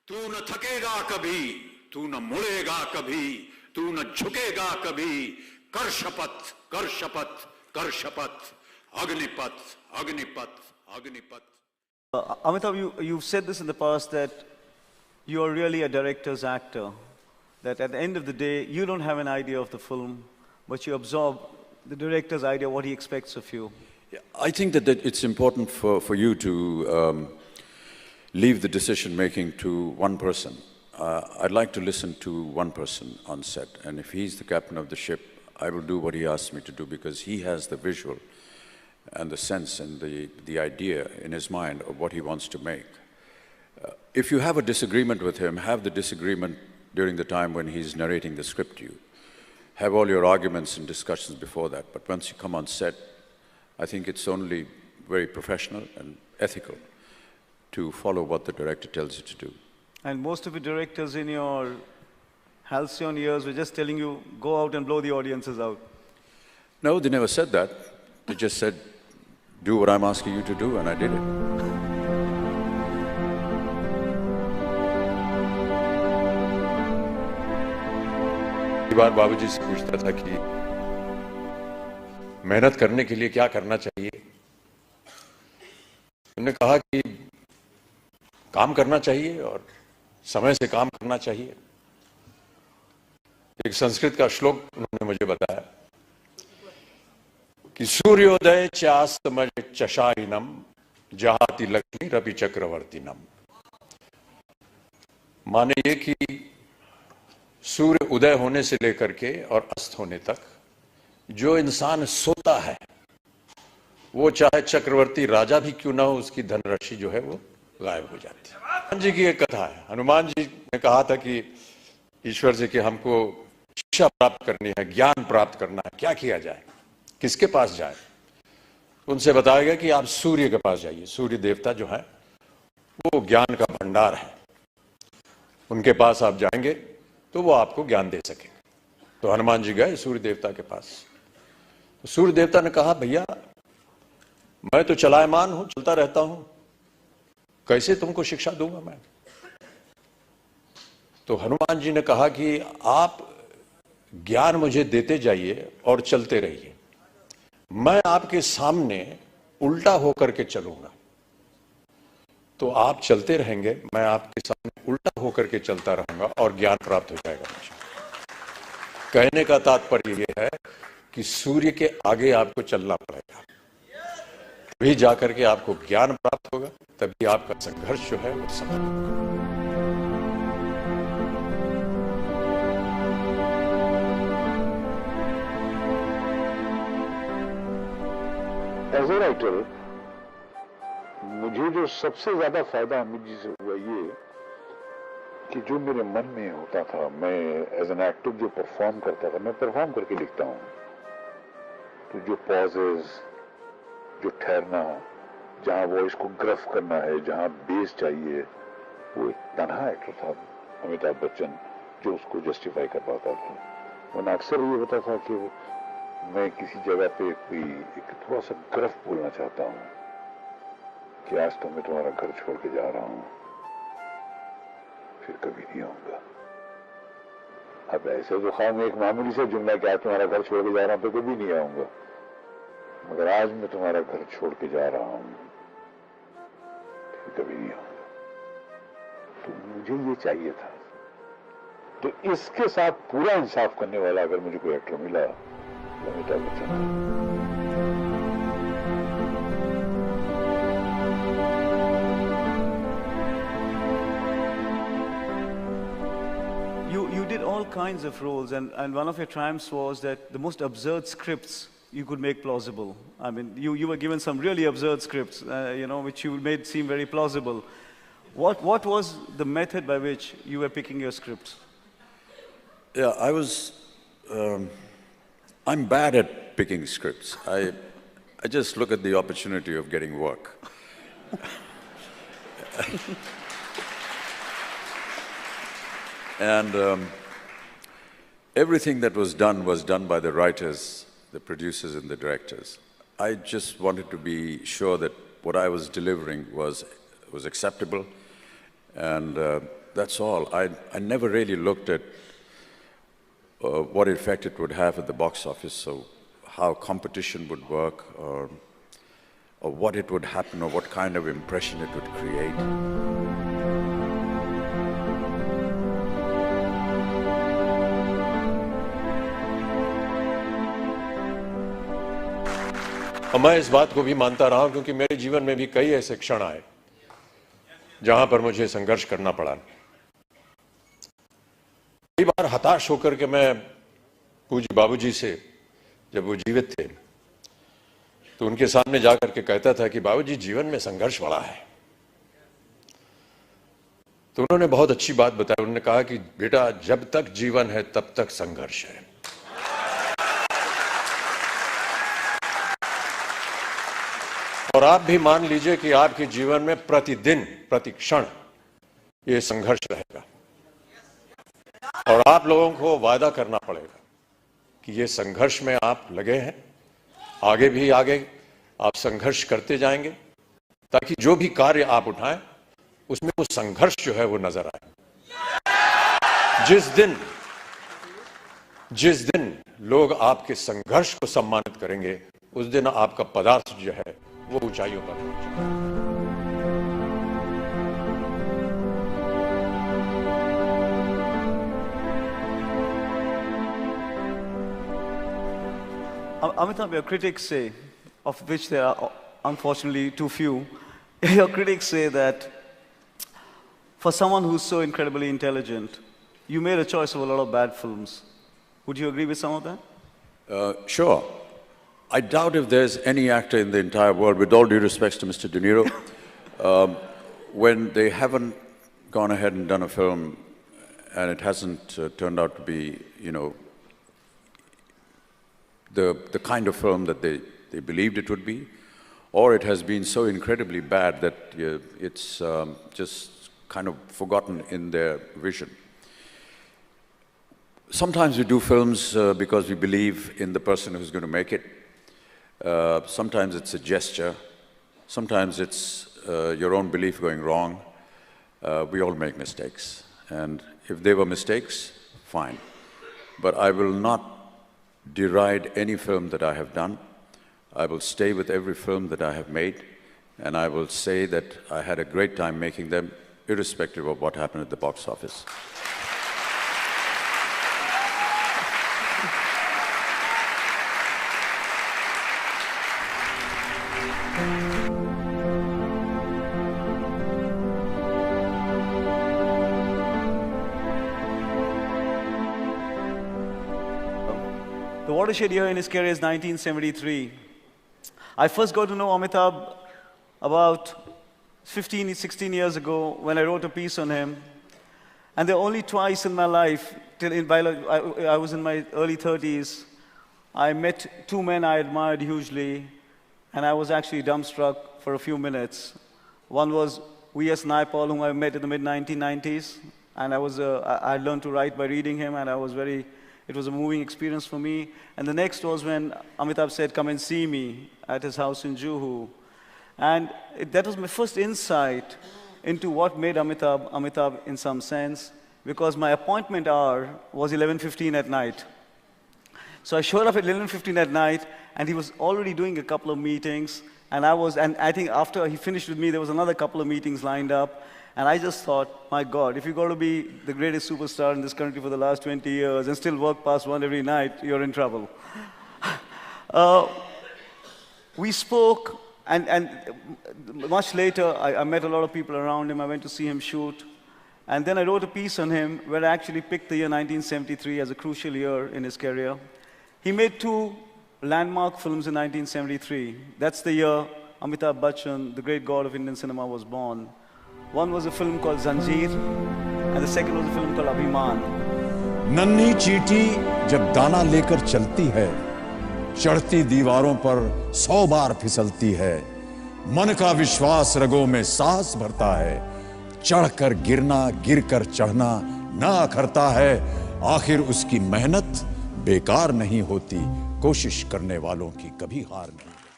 तू न थकेगा कभी, तू न मुड़ेगा कभी, तू न झुकेगा कभी, कर शपथ, कर शपथ, कर शपथ, Agnipath, Agnipath, Agnipath. Amitabh, you've said this in the past that you are really a director's actor, that at the end of the day, you don't have an idea of the film, but you absorb the director's idea, what he expects of you. Yeah, I think that it's important for you to leave the decision-making to one person. I'd like to listen to one person on set, and if he's the captain of the ship, I will do what he asks me to do because he has the visual and the sense and the idea in his mind of what he wants to make. If you have a disagreement with him, have the disagreement during the time when he's narrating the script to you. Have all your arguments and discussions before that, but once you come on set, I think it's only very professional and ethical to follow what the director tells you to do. And most of the directors in your halcyon years were just telling you, go out and blow the audiences out. No, they never said that. They just said, do what I'm asking you to do, and I did it. एक बार बाबूजी से पूछता था कि मेहनत करने के लिए क्या करना चाहिए। उन्होंने कहा कि काम करना चाहिए और समय से काम करना चाहिए। एक संस्कृत का श्लोक उन्होंने मुझे बताया कि सूर्योदय चास्तमय चशाइनम जहाति लक्ष्मी रवि चक्रवर्तीनम। माने ये कि सूर्य उदय होने से लेकर के और अस्त होने तक जो इंसान सोता है वो चाहे चक्रवर्ती राजा भी क्यों ना हो, उसकी धनराशि जो है वो गायब हो जाती है। हनुमान जी की एक कथा है। हनुमान जी ने कहा था कि ईश्वर से कि हमको शिक्षा प्राप्त करनी है, ज्ञान प्राप्त करना है, क्या किया जाए, किसके पास जाए। उनसे बताया गया कि आप सूर्य के पास जाइए। सूर्य देवता जो है वो ज्ञान का भंडार है, उनके पास आप जाएंगे तो वो आपको ज्ञान दे सके। तो हनुमान जी गए सूर्य देवता के पास। तो सूर्य देवता ने कहा, भैया मैं तो चलायमान हूं, चलता रहता हूं, कैसे तुमको शिक्षा दूंगा मैं। तो हनुमान जी ने कहा कि आप ज्ञान मुझे देते जाइए और चलते रहिए, मैं आपके सामने उल्टा होकर के चलूंगा। तो आप चलते रहेंगे, मैं आपके सामने उल्टा होकर के चलता रहूंगा और ज्ञान प्राप्त हो जाएगा मुझे। कहने का तात्पर्य यह है कि सूर्य के आगे आपको चलना पड़ेगा, तभी जाकर के आपको ज्ञान प्राप्त होगा, तभी आपका संघर्ष जो है वो सफल होगा। एज ए राइटर मुझे जो सबसे ज्यादा फायदा अमित जी से हुआ ये कि जो मेरे मन में होता था, मैं एज एन एक्टर जो परफॉर्म करता था, मैं परफॉर्म करके लिखता हूँ। तो जो पॉजेज, जो ठहरना, जहां वॉइस को ग्रफ करना है, जहां बेस चाहिए, वो एक तन्हा एक्टर था अमिताभ बच्चन जो उसको जस्टिफाई कर पाता था। वरना अक्सर ये होता था कि मैं किसी जगह पे कोई एक थोड़ा सा ग्रफ बोलना चाहता हूँ कि आज तो मैं तुम्हारा घर छोड़ के जा रहा हूं, फिर कभी नहीं आऊंगा। अब ऐसे तो खाम एक मामूली से जुमला कि आज तुम्हारा घर छोड़ के जा रहा हूं, तो कभी नहीं आऊंगा, मगर आज मैं तुम्हारा घर छोड़ के जा रहा हूं, फिर कभी नहीं आऊंगा। तो मुझे ये चाहिए था। तो इसके साथ पूरा इंसाफ करने वाला अगर मुझे कोई एक्टर मिला तो Amitabh Bachchan. You did all kinds of roles, and one of your triumphs was that the most absurd scripts you could make plausible. I mean, you were given some really absurd scripts, which you made seem very plausible. What was the method by which you were picking your scripts? Yeah, I'm bad at picking scripts. I just look at the opportunity of getting work. And everything that was done by the writers, the producers and the directors. I just wanted to be sure that what I was delivering was acceptable and That's all. I never really looked at what effect it would have at the box office, so how competition would work, or what it would happen, or what kind of impression it would create. और मैं इस बात को भी मानता रहा हूं, क्योंकि मेरे जीवन में भी कई ऐसे क्षण आए जहां पर मुझे संघर्ष करना पड़ा। कई बार हताश होकर के मैं पूज्य बाबूजी से, जब वो जीवित थे, तो उनके सामने जाकर के कहता था कि बाबूजी, जीवन में संघर्ष बड़ा है। तो उन्होंने बहुत अच्छी बात बताई। उन्होंने कहा कि बेटा, जब तक जीवन है तब तक संघर्ष है। और आप भी मान लीजिए कि आपके जीवन में प्रतिदिन, प्रति क्षण ये संघर्ष रहेगा, और आप लोगों को वादा करना पड़ेगा कि ये संघर्ष में आप लगे हैं, आगे भी आगे आप संघर्ष करते जाएंगे, ताकि जो भी कार्य आप उठाएं उसमें वो संघर्ष जो है वो नजर आए। जिस दिन लोग आपके संघर्ष को सम्मानित करेंगे, उस दिन आपका पदार्थ जो है वो ऊंचाइयों पर पहुंचेगा। Amitabh, your critics say, of which there are unfortunately too few, your critics say that for someone who's so incredibly intelligent, you made a choice of a lot of bad films. Would you agree with some of that? Sure. I doubt if there's any actor in the entire world, with all due respects to Mr. De Niro, when they haven't gone ahead and done a film and it hasn't turned out to be, you know, the kind of film that they believed it would be, or it has been so incredibly bad that it's just kind of forgotten in their vision. Sometimes we do films because we believe in the person who's going to make it. Sometimes it's a gesture. Sometimes it's your own belief going wrong. We all make mistakes. And if they were mistakes, fine. But I will not deride any film that I have done. I will stay with every film that I have made. And I will say that I had a great time making them, irrespective of what happened at the box office. The watershed year in his career is 1973. I first got to know Amitabh about 15, 16 years ago when I wrote a piece on him. And there were only twice in my life, while I was in my early 30s, I met two men I admired hugely, and I was actually dumbstruck for a few minutes. One was V.S. Naipaul, whom I met in the mid-1990s, and I learned to write by reading him, and it was a moving experience for me. And the next was when Amitabh said, "Come and see me," at his house in Juhu. And that was my first insight into what made Amitabh in some sense, because my appointment hour was 11:15 at night. So I showed up at 11:15 at night, and he was already doing a couple of meetings, and I think after he finished with me, there was another couple of meetings lined up. And I just thought, my God, if you're going to be the greatest superstar in this country for the last 20 years and still work past 1 every night, you're in trouble. We spoke, and much later, I met a lot of people around him. I went to see him shoot. And then I wrote a piece on him where I actually picked the year 1973 as a crucial year in his career. He made two landmark films in 1973. That's the year Amitabh Bachchan, the great god of Indian cinema, was born. One was a film called Zanjeer, and the second was a film called Abhiman. नन्ही चींटी जब दाना लेकर चलती है, चढ़ती दीवारों पर 100 बार फिसलती है, मन का विश्वास रगों में साहस भरता है, चढ़कर गिरना, गिरकर चढ़ना ना अखरता है, आखिर उसकी मेहनत बेकार नहीं होती, कोशिश करने वालों की कभी हार नहीं।